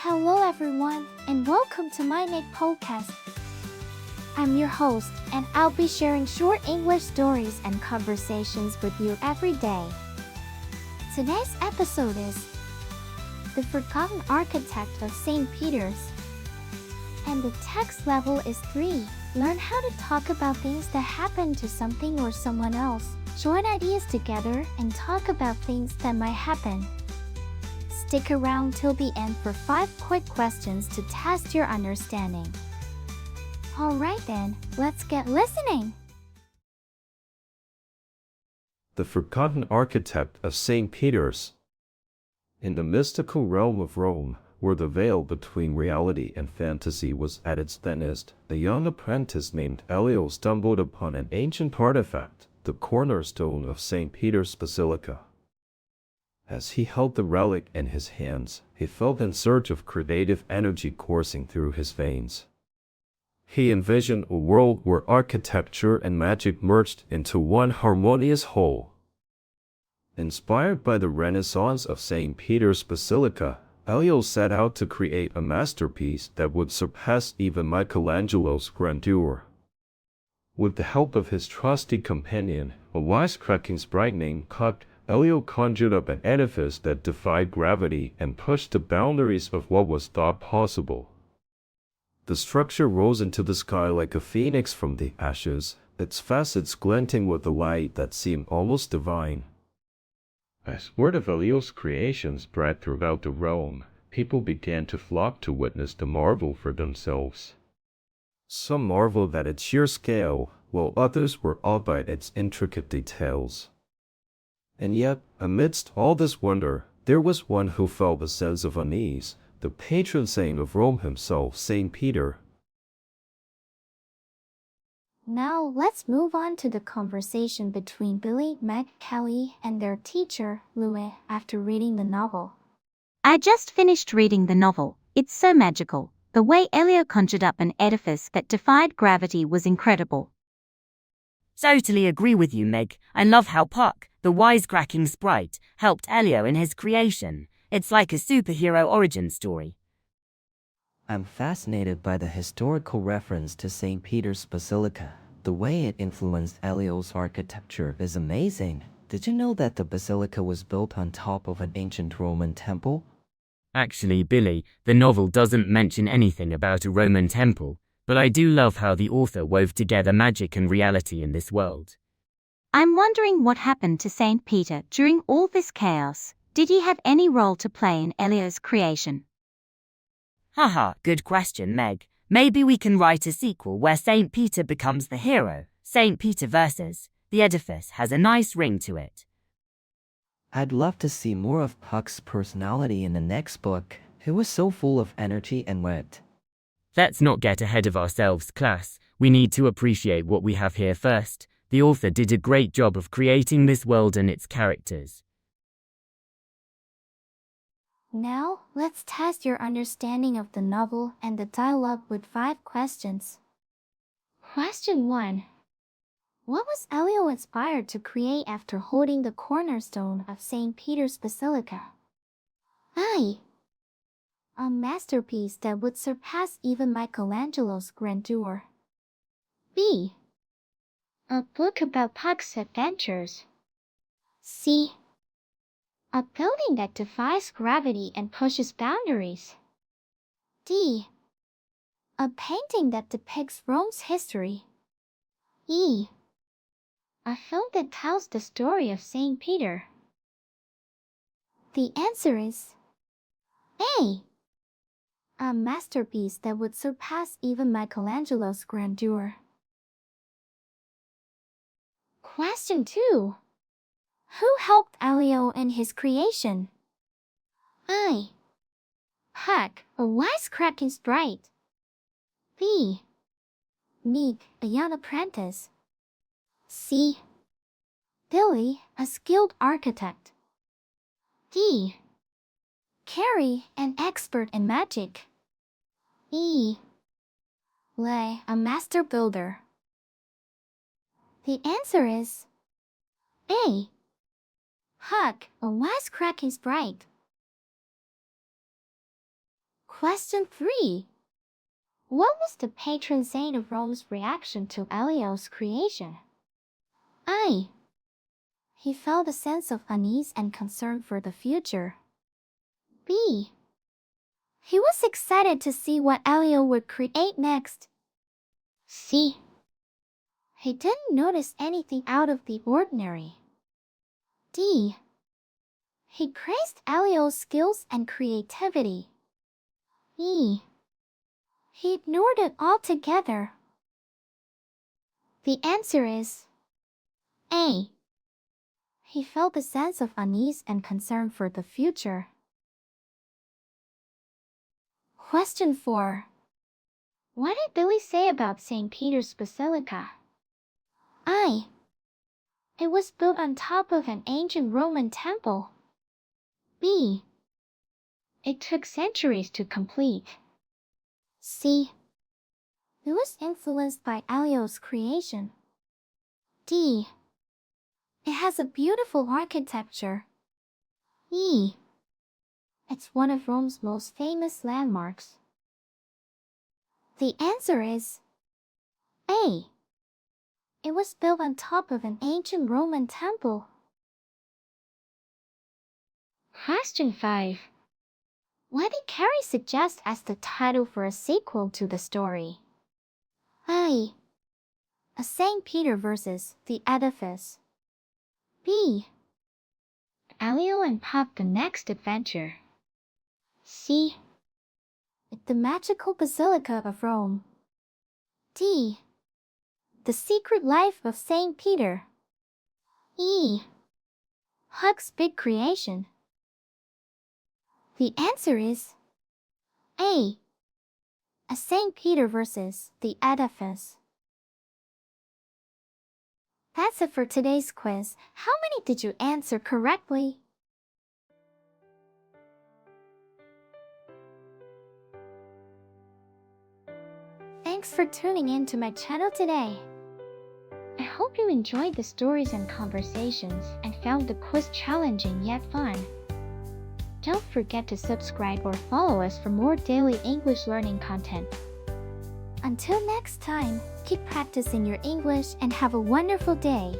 Hello everyone, and welcome to MyniQ podcast. I'm your host, and I'll be sharing short English stories and conversations with you every day. Today's episode is The Forgotten Architect of St. Peter's. And the text level is 3. Learn how to talk about things that happen to something or someone else. Join ideas together and talk about things that might happen. Stick around till the end for 5 quick questions to test your understanding. Alright then, let's get listening! The Forgotten Architect of St. Peter's. In the mystical realm of Rome, where the veil between reality and fantasy was at its thinnest, a young apprentice named Elio stumbled upon an ancient artifact, the cornerstone of St. Peter's Basilica. As he held the relic in his hands, he felt a surge of creative energy coursing through his veins. He envisioned a world where architecture and magic merged into one harmonious whole. Inspired by the Renaissance of St. Peter's Basilica, Elio set out to create a masterpiece that would surpass even Michelangelo's grandeur. With the help of his trusty companion, a wisecracking sprite named Puck, Elio conjured up an edifice that defied gravity and pushed the boundaries of what was thought possible. The structure rose into the sky like a phoenix from the ashes, its facets glinting with a light that seemed almost divine. As word of Elio's creation spread throughout the realm, people began to flock to witness the marvel for themselves. Some marveled at its sheer scale, while others were awed by its intricate details. And yet, amidst all this wonder, there was one who felt a sense of unease, the patron saint of Rome himself, St. Peter. Now let's move on to the conversation between Billy, Meg, Kelly, and their teacher, Louis, after reading the novel. I just finished reading the novel. It's so magical. The way Elio conjured up an edifice that defied gravity was incredible. Totally agree with you, Meg. I love how Puck, the wisecracking sprite, helped Elio in his creation. It's like a superhero origin story. I'm fascinated by the historical reference to St. Peter's Basilica. The way it influenced Elio's architecture is amazing. Did you know that the basilica was built on top of an ancient Roman temple? Actually, Billy, the novel doesn't mention anything about a Roman temple, but I do love how the author wove together magic and reality in this world. I'm wondering what happened to St. Peter during all this chaos. Did he have any role to play in Elio's creation? Haha, good question, Meg. Maybe we can write a sequel where St. Peter becomes the hero. St. Peter versus the edifice has a nice ring to it. I'd love to see more of Puck's personality in the next book. He was so full of energy and wit. Let's not get ahead of ourselves, class. We need to appreciate what we have here first. The author did a great job of creating this world and its characters. Now, let's test your understanding of the novel and the dialogue with 5 questions. Question 1. What was Elio inspired to create after holding the cornerstone of St. Peter's Basilica? ʻmaɪ. A masterpiece that would surpass even Michelangelo's grandeur. B. A book about Puck's adventures. C. A building that defies gravity and pushes boundaries. D. A painting that depicts Rome's history. E. A film that tells the story of St. Peter. The answer is A. A masterpiece that would surpass even Michelangelo's grandeur. Question 2. Who helped Elio in his creation? I. Puck, a wisecracking sprite. B. Meek, a young apprentice. C. Billy, a skilled architect. D. Carrie, an expert in magic. E. Lay, a master builder. The answer is A. Puck, a wisecracking sprite. Question 3. What was the patron saint of Rome's reaction to Elio's creation? I. He felt a sense of unease and concern for the future. B. He was excited to see what Elio would create next. C. He didn't notice anything out of the ordinary. D. He praised Elio's skills and creativity. E. He ignored it altogether. The answer is A. He felt a sense of unease and concern for the future. Question 4. What did Billy say about St. Peter's Basilica? I. It was built on top of an ancient Roman temple. B. It took centuries to complete. C. It was influenced by Elio's creation. D. It has a beautiful architecture. E. It's one of Rome's most famous landmarks. The answer is A. It was built on top of an ancient Roman temple. Question 5. What did Carrie suggest as the title for a sequel to the story? A. A St. Peter versus the Edifice. B. Elio and Pop the Next Adventure. C. The Magical Basilica of Rome. D. The Secret Life of St. Peter. E. Huck's Big Creation. The answer is A. A St. Peter versus the Edifice. That's it for today's quiz. How many did you answer correctly? Thanks for tuning in to my channel today. I hope you enjoyed the stories and conversations and found the quiz challenging yet fun. Don't forget to subscribe or follow us for more daily English learning content. Until next time, keep practicing your English and have a wonderful day.